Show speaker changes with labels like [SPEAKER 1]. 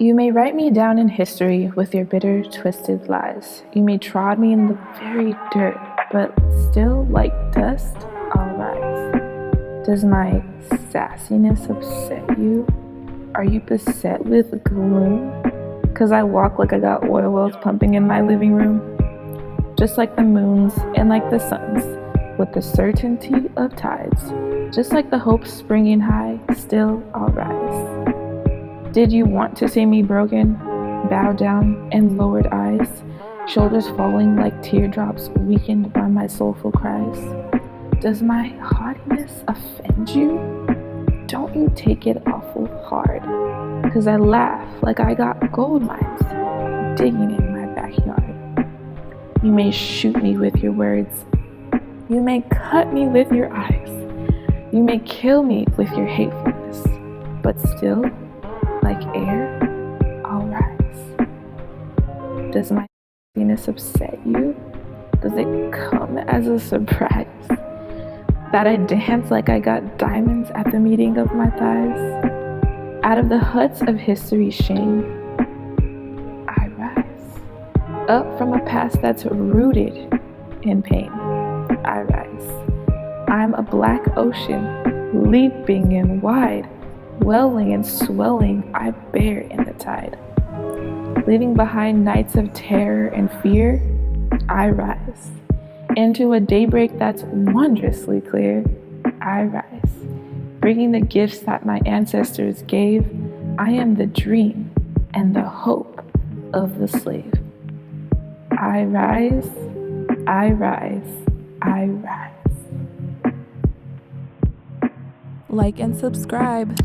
[SPEAKER 1] You may write me down in history with your bitter, twisted lies. You may trod me in the very dirt, but still, like dust, I'll rise. Does my sassiness upset you? Are you beset with gloom? 'Cause I walk like I got oil wells pumping in my living room. Just like the moons and like the suns, with the certainty of tides. Just like the hope springing high, still I'll rise. Did you want to see me broken, bowed down and lowered eyes, shoulders falling like teardrops weakened by my soulful cries? Does my haughtiness offend you? Don't you take it awful hard, 'cause I laugh like I got gold mines digging in my backyard. You may shoot me with your words, you may cut me with your eyes, you may kill me with your hatefulness, but still, like air, I'll rise. Does my happiness upset you? Does it come as a surprise that I dance like I got diamonds at the meeting of my thighs? Out of the huts of history's shame, I rise. Up from a past that's rooted in pain, I rise. I'm a black ocean, leaping and wide, welling and swelling, I bear in the tide. Leaving behind nights of terror and fear, I rise. Into a daybreak that's wondrously clear, I rise. Bringing the gifts that my ancestors gave, I am the dream and the hope of the slave. I rise, I rise, I rise.
[SPEAKER 2] Like and subscribe.